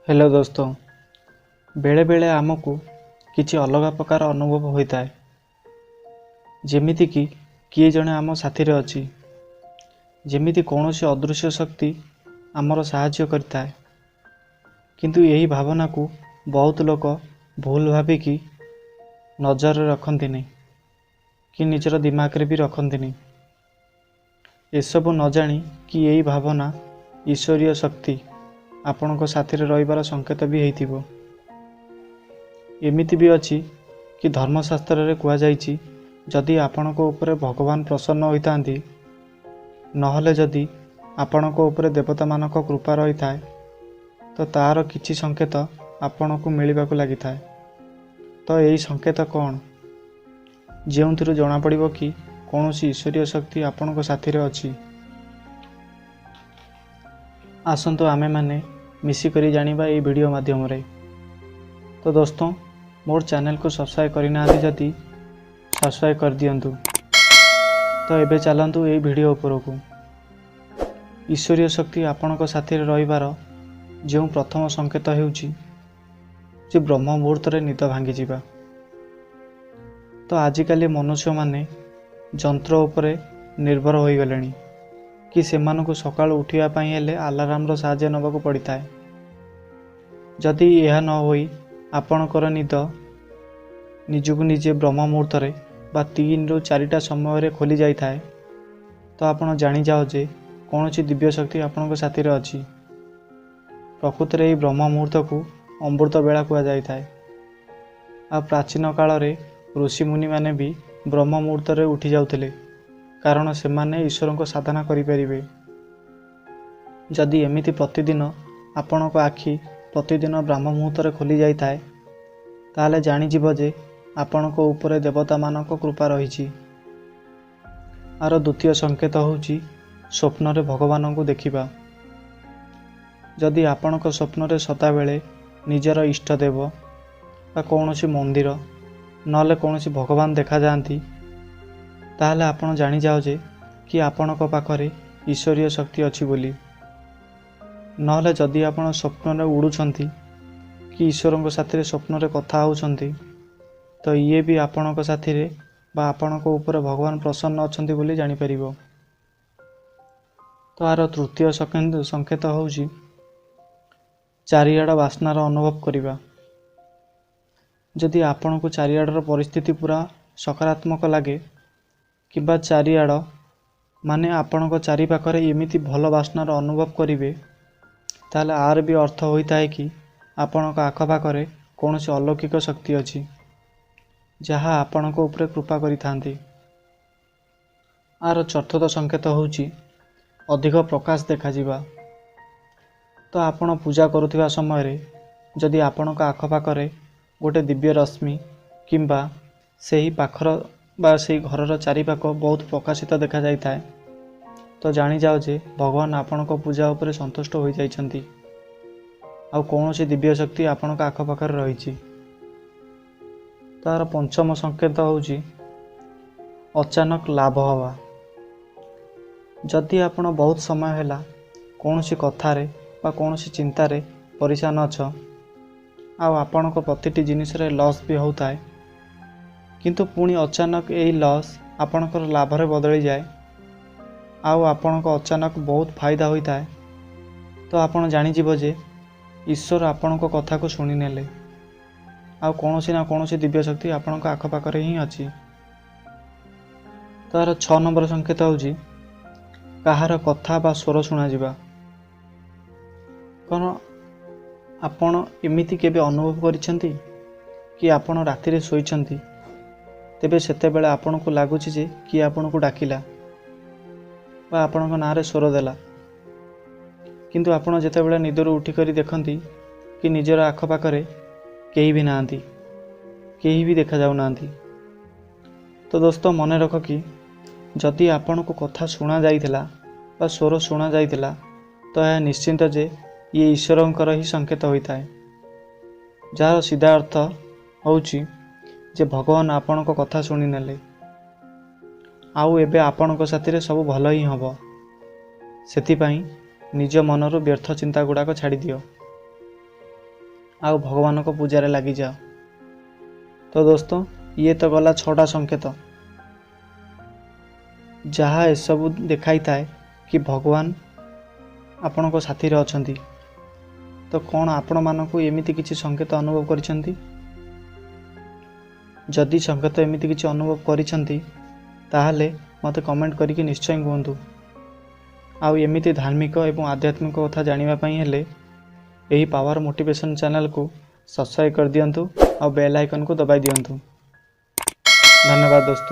Hello दोस्तों, बेले बेले आमको किसी अलग प्रकार अनुभव होता है। जेमिति कि किए जड़े आम साथी अच्छी, जेमिति कौन सी अदृश्य शक्ति आमर साहाय्य करता है। किंतु यही भावना को बहुत लोग भूल भाविकी नजर रखती नहीं कि निजर दिमाग रे भी रखती नहीं। एसबू न जानी कि यही भावना ईश्वरीय शक्ति आपण को साथी रे रहिबार संकेत भी हेइथिबो। एमिति भी अछि कि धर्मशास्त्र रे कुआ जाइछि, जदि आपण को ऊपर भगवान प्रसन्न होइतांती नहले जदि आपण को ऊपर देवता मानक कृपा रही थाए तो तार किछि संकेत आपण को मिलिबा को लागि थाए। तो यही संकेत कौन जेउंथिरु जणा पड़िबो कि कौनसी ईश्वरीय शक्ति आपण को साथी रे अछि। आसंतु आमे माने मिसिकरी जानिबा ए वीडियो माध्यम रे। तो दोस्तों, मोर चैनल को सब्सक्राइब करना जदि सब्सक्राइब कर दियंतु। तो एबे चलंतु ए वीडियो ऊपर को। ईश्वरीय शक्ति आपण को साथी रे रहिबार जो प्रथम संकेत हेउची जे ब्रह्म मुहूर्त रे निद भांगी जिबा। तो आजिकाली मनुष्य माने जंत्र उपरे निर्भर होई गलेनी कि सेमानकु सकाळ उठिया पई हेले अलार्म रो साहाय्य नबाकू पड़िताए। जदि यह न होई आपणकर निद निजकु निजे ब्रह्म मुहूर्त रे बा 3 ରୁ 4टा समय खोली जाई थाए तो आपण जानी जाओ जे कौनसी दिव्य शक्ति आपण को साथी रे अछि। प्रकृति रे ब्रह्म मुहूर्त को अमृत बेला कुआ जाई थाए। आ प्राचीन काल रे ऋषि मुनि माने भी ब्रह्म मुहूर्त रे उठी जाउथिले, कारण से माने ईश्वर को साधना करि परिबे। जदि एमिति प्रतिदिन आपण को आखि प्रतिदिन ब्रह्म मुहूर्त रे खोली जाई थाए ताले जानी जीव जे आपण को ऊपर देवता मानक कृपा रही। आर द्वितीय संकेत होउची स्वप्न रे भगवान को देखिबा। जदि आपण को स्वप्न रे सदा बेले निजर इष्ट देव बा कौनसी मंदिर नले कौनसी भगवान देखा जाती ताहले आपण जानी जाओ जे कि आपण को पाखरे ईश्वरीय शक्ति अछि बोली। नले जदि आपण स्वप्न रे उड़ुछंती कि ईश्वर को साथी रे स्वप्न रे कथा होउछंती तो ये भी आपण को साथी रे बा आपण को ऊपर भगवान प्रसन्न अछंती बोली जानि परिबो। तो आर तृतीय संकेत होउची चारियाड वासनार अनुभव करिबा। जदि आपण को चारियाडर परिस्थिति पूरा सकारात्मक लगे किबा चारियाड माने आपण को चारि पाखरे एमिति भल वासनार अनुभव करिवे ताले आर भी अर्थ होता है कि आपण को आखपाखरे कौनसी अलौकिक शक्ति अछि जहा आपण को ऊपर कृपा करि थांती। आर चतुर्थ संकेत होउची अधिक प्रकाश देखा जिबा। तो आपण पूजा करुथिबा समय रे जदि आपण को आखपाखरे गोटे दिव्य रश्मि किंबा सेही पाखर बा सेही घरर चारिपाख बहुत प्रकाशित देखा जाई थाए तो जानी जाओ जे भगवान आपण को पूजा उपरे संतुष्ट हो जाइछंती आ कौनसी दिव्य शक्ति आपण को आखपाखरे रहिछि। तार पंचम संकेत होउची अचानक लाभ हवा। जदि आपण बहुत समय हैला कौनसी कथारे बा कौनसी चिंतारे परेशान अछ आ आपण को प्रतिटी जिनिस रे लॉस भी होताए, किंतु पुणी अचानक यही लॉस आपणकर लाभ रे बदली जाए आउ आपण को अचानक बहुत फायदा होता है तो आपण जानी जीव जे ईश्वर आपण को कथा को सुनी नेले आउ कौनसी ना कौनसी दिव्य शक्ति आपण को आखपाखरे ही अछि। तार 6 नंबर संकेत होउची कहार कथा बा स्वर सुना जिबा। कौन आपण एमिति केबे अनुभव करिसेंती कि आपण राति रे सोइछंती तेबे सेते बेले आपण को लागुछि जे कि आपण को डाकिला बा आपण को नारे स्वर देला, किंतु आपण जेते बेले निदरु उठी करी देखंती कि निजर आखपाखरे केही भी नांती, केही भी देखा जाउ नांती। तो दोस्तों मने रख कि जदि आपण को कथा सुना जाइथिला बा स्वर सुना जाइथिला तो यह निश्चिंत जे ये ईश्वरंकर ही संकेत होता है, जार सीधा अर्थ होउची जे भगवान आपण को कथा सुनी नेले आउ एबे आपण को साथी रे सब भल ही हबो। सेति पई निज मनरु व्यर्थ चिंता गुड़ाक छाड़ी दियो। ଆଉ ଭଗବାନଙ୍କ ପୂଜାରେ ଲାଗିଯାଅ। ତ ଦୋସ୍ତ ଇଏ ତ ଗଲା 6ଟା ସଂକେତ, ଯାହା ଏସବୁ ଦେଖାଇଥାଏ କି ଭଗବାନ ଆପଣଙ୍କ ସାଥିରେ ଅଛନ୍ତି। ତ କ'ଣ ଆପଣମାନଙ୍କୁ ଏମିତି କିଛି ସଂକେତ ଅନୁଭବ କରିଛନ୍ତି? ଯଦି ସଂକେତ ଏମିତି କିଛି ଅନୁଭବ କରିଛନ୍ତି ତାହେଲେ ମୋତେ କମେଣ୍ଟ କରିକି ନିଶ୍ଚୟ କୁହନ୍ତୁ। ଆଉ ଏମିତି ଧାର୍ମିକ ଏବଂ ଆଧ୍ୟାତ୍ମିକ କଥା ଜାଣିବା ପାଇଁ ହେଲେ ଏହି ପାୱାର ମୋଟିଭେସନ୍ ଚ୍ୟାନେଲକୁ ସବସ୍କ୍ରାଇବ୍ କରିଦିଅନ୍ତୁ ଆଉ ବେଲ୍ ଆଇକନକୁ ଦବାଇ ଦିଅନ୍ତୁ। ଧନ୍ୟବାଦ ଦୋସ୍ତ।